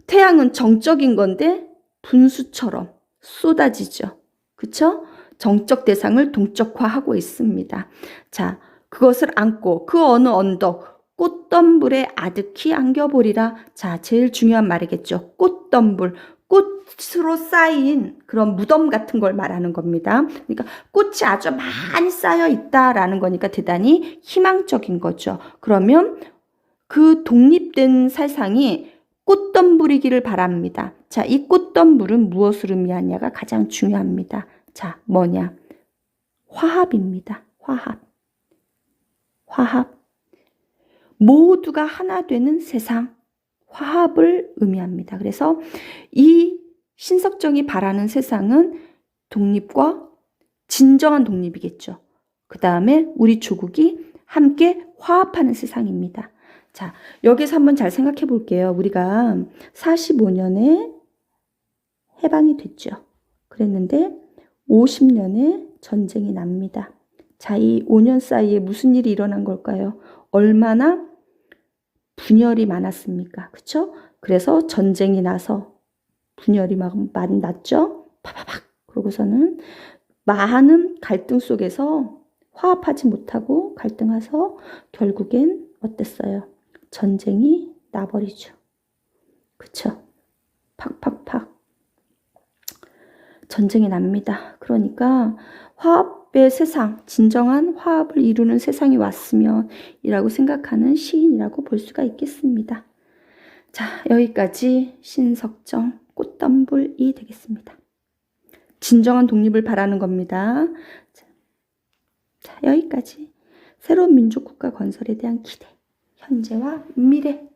태양은 정적인 건데 분수처럼 쏟아지죠. 그쵸? 정적 대상을 동적화하고 있습니다. 자, 그것을 안고 그 어느 언덕 꽃덤불에 아득히 안겨보리라. 자, 제일 중요한 말이겠죠. 꽃덤불. 꽃으로 쌓인 그런 무덤 같은 걸 말하는 겁니다. 그러니까 꽃이 아주 많이 쌓여 있다라는 거니까 대단히 희망적인 거죠. 그러면 그 독립된 세상이 꽃덤불이기를 바랍니다. 자, 이 꽃덤불은 무엇을 의미하냐가 가장 중요합니다. 자, 뭐냐? 화합입니다. 화합. 화합. 모두가 하나 되는 세상. 화합을 의미합니다. 그래서 이 신석정이 바라는 세상은 독립과 진정한 독립이겠죠. 그 다음에 우리 조국이 함께 화합하는 세상입니다. 자, 여기서 한번 잘 생각해 볼게요. 우리가 45년에 해방이 됐죠. 그랬는데 50년에 전쟁이 납니다. 자, 이 5년 사이에 무슨 일이 일어난 걸까요? 얼마나 분열이 많았습니까? 그쵸? 그래서 전쟁이 나서 분열이 막 났죠? 파파팍! 그러고서는 많은 갈등 속에서 화합하지 못하고 갈등해서 결국엔 어땠어요? 전쟁이 나버리죠. 그쵸? 팍팍팍. 전쟁이 납니다. 그러니까 화합의 세상, 진정한 화합을 이루는 세상이 왔으면 이라고 생각하는 시인이라고 볼 수가 있겠습니다. 자, 여기까지 신석정 꽃덤불이 되겠습니다. 진정한 독립을 바라는 겁니다. 자, 여기까지 새로운 민족국가 건설에 대한 기대, 현재와 미래.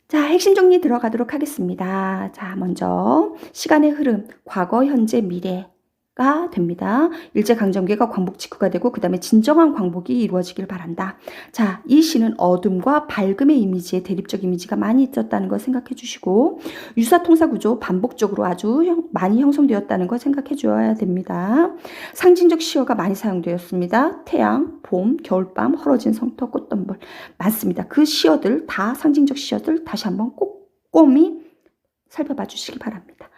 자, 핵심 정리 들어가도록 하겠습니다. 자, 먼저 시간의 흐름, 과거, 현재, 미래가 됩니다. 일제강점기가 광복 직후가 되고 그 다음에 진정한 광복이 이루어지길 바란다. 자, 이 시는 어둠과 밝음의 이미지에 대립적 이미지가 많이 있었다는 거 생각해 주시고 유사통사구조 반복적으로 아주 많이 형성되었다는 거 생각해 주어야 됩니다. 상징적 시어가 많이 사용되었습니다. 태양, 봄, 겨울밤, 헐어진 성터, 꽃덤불 많습니다. 그 시어들 다 상징적 시어들 다시 한번 꼼꼼히 살펴봐 주시기 바랍니다.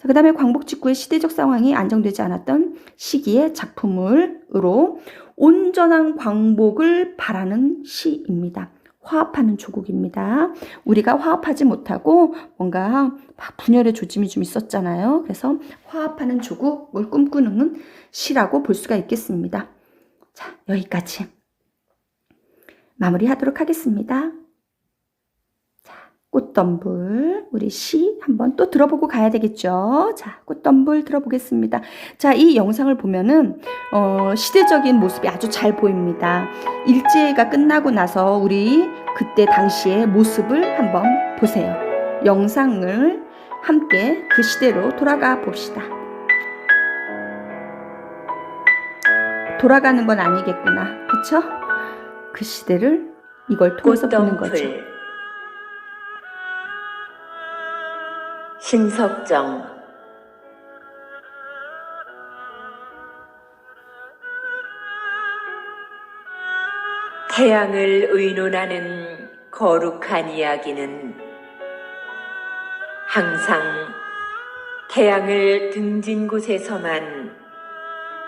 그 다음에 광복 직후의 시대적 상황이 안정되지 않았던 시기의 작품으로 온전한 광복을 바라는 시입니다. 화합하는 조국입니다. 우리가 화합하지 못하고 뭔가 막 분열의 조짐이 좀 있었잖아요. 그래서 화합하는 조국을 꿈꾸는 시라고 볼 수가 있겠습니다. 자, 여기까지 마무리하도록 하겠습니다. 꽃덤불 우리 시 한번 또 들어보고 가야 되겠죠. 자, 꽃덤불 들어보겠습니다. 자, 이 영상을 보면은 시대적인 모습이 아주 잘 보입니다. 일제가 끝나고 나서 우리 그때 당시의 모습을 한번 보세요. 영상을 함께 그 시대로 돌아가 봅시다. 돌아가는 건 아니겠구나. 그쵸? 그 시대를 이걸 통해서 보는 거죠. 신석정. 태양을 의논하는 거룩한 이야기는 항상 태양을 등진 곳에서만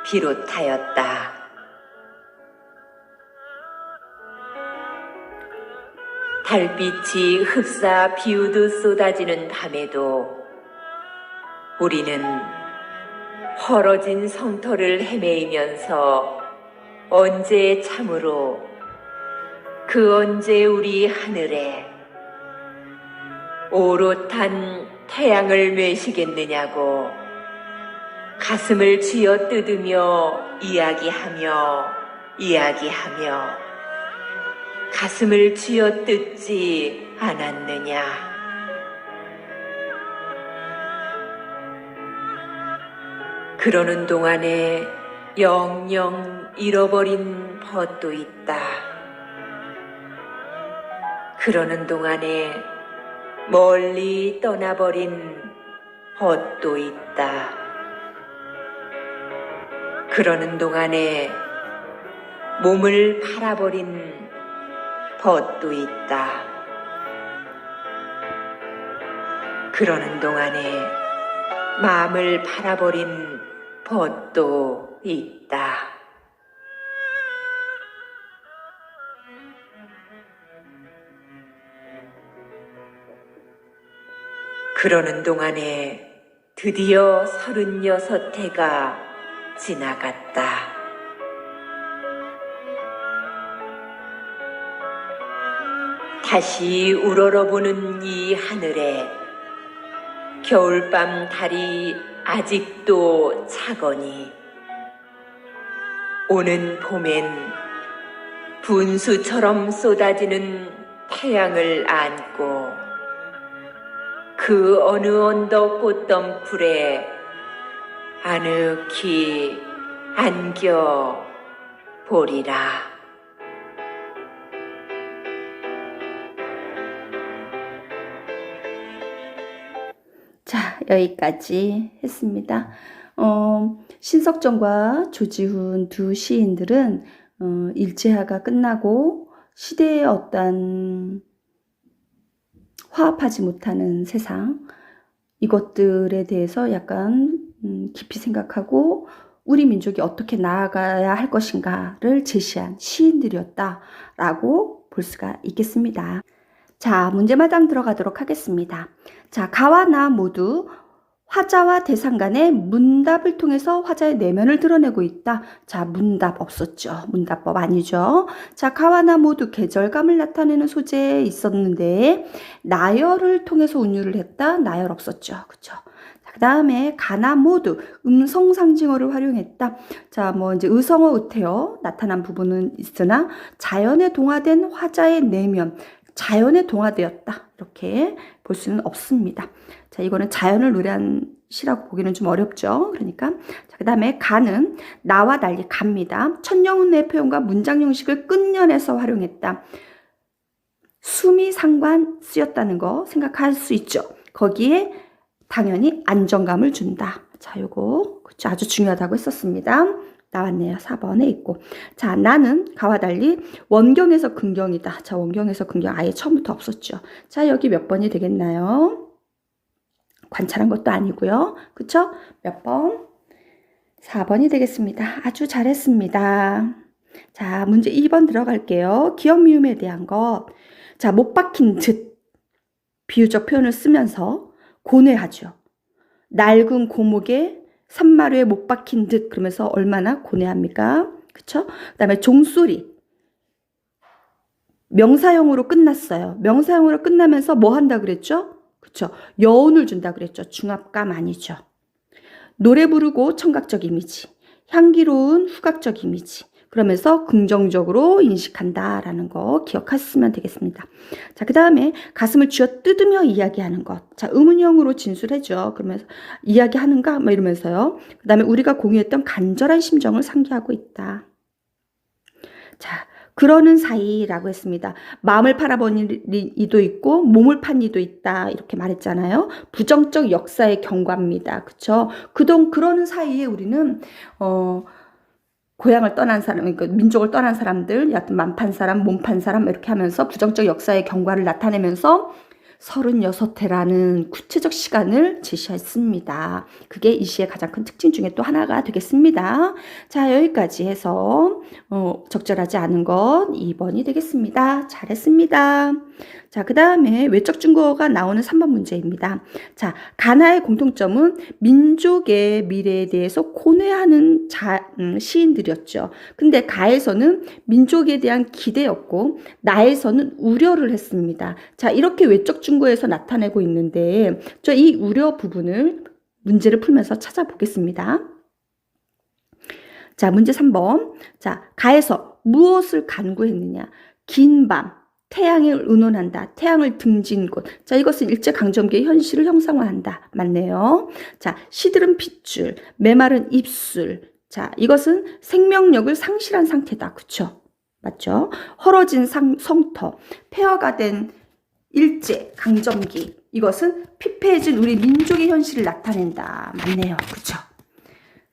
비롯하였다. 달빛이 흡사 비우듯 쏟아지는 밤에도 우리는 헐어진 성터를 헤매이면서 언제 참으로 그 언제 우리 하늘에 오롯한 태양을 메시겠느냐고 가슴을 쥐어 뜯으며 이야기하며 가슴을 쥐어 뜯지 않았느냐. 그러는 동안에 영영 잃어버린 벗도 있다. 그러는 동안에 멀리 떠나버린 벗도 있다. 그러는 동안에 몸을 팔아버린 벗도 있다. 그러는 동안에 마음을 팔아버린 벗도 있다. 그러는 동안에 드디어 36해가 지나갔다. 다시 우러러보는 이 하늘에 겨울밤 달이 아직도 차거니 오는 봄엔 분수처럼 쏟아지는 태양을 안고 그 어느 언덕 꽃덤불에 아늑히 안겨 보리라. 자, 여기까지 했습니다. 신석정과 조지훈 두 시인들은 일제화가 끝나고 시대의 어떤 화합하지 못하는 세상, 이것들에 대해서 약간 깊이 생각하고 우리 민족이 어떻게 나아가야 할 것인가를 제시한 시인들이었다라고 볼 수가 있겠습니다. 자, 문제마당 들어가도록 하겠습니다. 자, 가와 나 모두 화자와 대상 간의 문답을 통해서 화자의 내면을 드러내고 있다. 자, 문답 없었죠. 문답법 아니죠. 자, 가와 나 모두 계절감을 나타내는 소재에 있었는데 나열을 통해서 운율을 했다. 나열 없었죠. 그쵸? 그 다음에 가나 모두 음성 상징어를 활용했다. 자, 뭐 이제 의성어 의태어 나타난 부분은 있으나 자연에 동화된 화자의 내면, 자연에 동화되었다. 이렇게 볼 수는 없습니다. 자, 이거는 자연을 노래한 시라고 보기는 좀 어렵죠. 그러니까. 자, 그 다음에 가는 나와 달리 갑니다. 천년의 표현과 문장 형식을 끝년에서 활용했다. 숨이 상관 쓰였다는 거 생각할 수 있죠. 거기에 당연히 안정감을 준다. 자, 요거 그쵸? 아주 중요하다고 했었습니다. 나왔네요. 4번에 있고. 자, 나는 가와 달리 원경에서 긍경이다. 자, 원경에서 긍경 아예 처음부터 없었죠. 자, 여기 몇 번이 되겠나요? 관찰한 것도 아니고요. 그쵸? 몇 번? 4번이 되겠습니다. 아주 잘했습니다. 자, 문제 2번 들어갈게요. 기억 미음에 대한 것. 자, 못 박힌 듯 비유적 표현을 쓰면서 고뇌하죠. 낡은 고목에 산마루에 못 박힌 듯 그러면서 얼마나 고뇌합니까? 그쵸? 그 다음에 종소리. 명사형으로 끝났어요. 명사형으로 끝나면서 뭐 한다 그랬죠? 그쵸? 여운을 준다 그랬죠. 중압감 아니죠. 노래 부르고 청각적 이미지. 향기로운 후각적 이미지. 그러면서 긍정적으로 인식한다라는 거 기억하시면 되겠습니다. 자, 그 다음에 가슴을 쥐어 뜯으며 이야기하는 것. 자, 의문형으로 진술해줘. 그러면서 이야기하는가? 뭐 이러면서요. 그 다음에 우리가 공유했던 간절한 심정을 상기하고 있다. 자, 그러는 사이라고 했습니다. 마음을 팔아버린 이도 있고 몸을 판 이도 있다. 이렇게 말했잖아요. 부정적 역사의 경과입니다. 그쵸? 그러는 사이에 우리는 고향을 떠난 사람, 그러니까 민족을 떠난 사람들, 여하튼 맘판 사람, 몸판 사람 이렇게 하면서 부정적 역사의 경과를 나타내면서 36회라는 구체적 시간을 제시했습니다. 그게 이 시의 가장 큰 특징 중에 또 하나가 되겠습니다. 자, 여기까지 해서 적절하지 않은 것 2번이 되겠습니다. 잘했습니다. 자, 그 다음에 외적 증거가 나오는 3번 문제입니다. 자, 가나의 공통점은 민족의 미래에 대해서 고뇌하는 시인들이었죠. 근데 가에서는 민족에 대한 기대였고 나에서는 우려를 했습니다. 자, 이렇게 외적 증거에서 나타내고 있는데 이 우려 부분을 문제를 풀면서 찾아보겠습니다. 자, 문제 3번. 자, 가에서 무엇을 간구했느냐? 긴 밤, 태양을 의논한다. 태양을 등진 곳. 자, 이것은 일제강점기의 현실을 형상화한다. 맞네요. 자, 시들은 핏줄, 메마른 입술. 자, 이것은 생명력을 상실한 상태다. 그쵸? 맞죠? 헐어진 성터, 폐허가 된 일제강점기. 이것은 피폐해진 우리 민족의 현실을 나타낸다. 맞네요. 그쵸?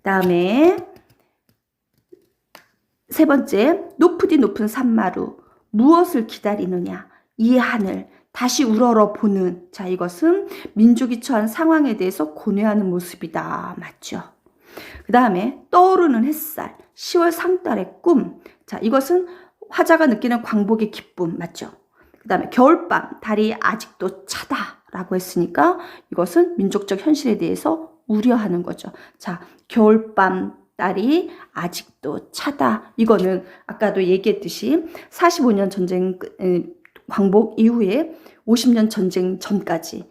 다음에 세 번째, 높으디 높은 산마루. 무엇을 기다리느냐? 이 하늘 다시 우러러 보는. 자, 이것은 민족이 처한 상황에 대해서 고뇌하는 모습이다. 맞죠? 그 다음에 떠오르는 햇살, 10월 상달의 꿈. 자, 이것은 화자가 느끼는 광복의 기쁨. 맞죠? 그 다음에 겨울밤, 달이 아직도 차다라고 했으니까 이것은 민족적 현실에 대해서 우려하는 거죠. 자, 겨울밤, 달이 아직도 차다. 이거는 아까도 얘기했듯이 45년 전쟁 광복 이후에 50년 전쟁 전까지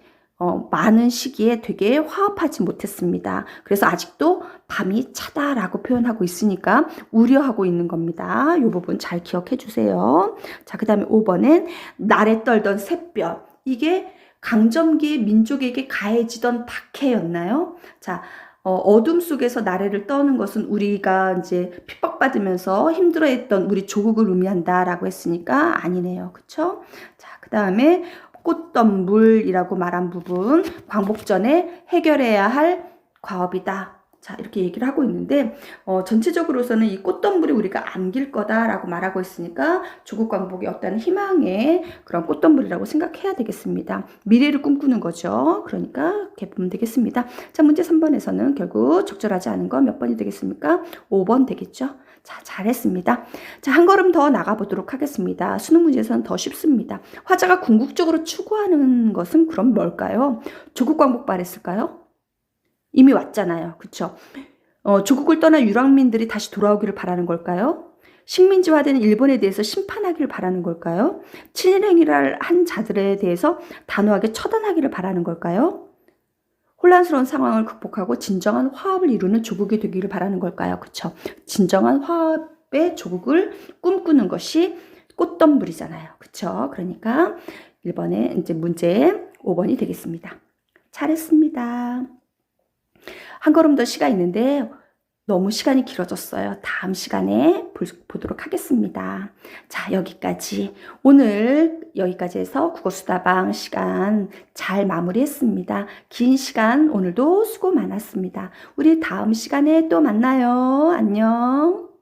많은 시기에 되게 화합하지 못했습니다. 그래서 아직도 밤이 차다라고 표현하고 있으니까 우려하고 있는 겁니다. 이 부분 잘 기억해 주세요. 자, 그 다음에 5번엔 날에 떨던 새벽. 이게 강점기의 민족에게 가해지던 박해였나요? 자, 어둠 속에서 나래를 떠는 것은 우리가 이제 핍박받으면서 힘들어했던 우리 조국을 의미한다라고 했으니까 아니네요. 그쵸? 자, 그 다음에 꽃덤불이라고 말한 부분, 광복 전에 해결해야 할 과업이다. 자, 이렇게 얘기를 하고 있는데 전체적으로서는 이 꽃덤불이 우리가 안길 거다라고 말하고 있으니까 조국 광복의 어떤 희망의 그런 꽃덤불이라고 생각해야 되겠습니다. 미래를 꿈꾸는 거죠. 그러니까 이렇게 보면 되겠습니다. 자, 문제 3번에서는 결국 적절하지 않은 건 몇 번이 되겠습니까? 5번 되겠죠. 자, 잘했습니다. 자, 한 걸음 더 나가보도록 하겠습니다. 수능 문제에서는 더 쉽습니다. 화자가 궁극적으로 추구하는 것은 그럼 뭘까요? 조국 광복 바랬을까요? 이미 왔잖아요. 그쵸? 조국을 떠난 유랑민들이 다시 돌아오기를 바라는 걸까요? 식민지화되는 일본에 대해서 심판하기를 바라는 걸까요? 친일행위를 한 자들에 대해서 단호하게 처단하기를 바라는 걸까요? 혼란스러운 상황을 극복하고 진정한 화합을 이루는 조국이 되기를 바라는 걸까요? 그쵸? 진정한 화합의 조국을 꿈꾸는 것이 꽃덤불이잖아요. 그쵸? 그러니까 1번에 이제 문제 5번이 되겠습니다. 잘했습니다. 한 걸음 더 시간 있는데 너무 시간이 길어졌어요. 다음 시간에 보도록 하겠습니다. 자, 여기까지. 오늘 여기까지 해서 국어수다방 시간 잘 마무리했습니다. 긴 시간 오늘도 수고 많았습니다. 우리 다음 시간에 또 만나요. 안녕.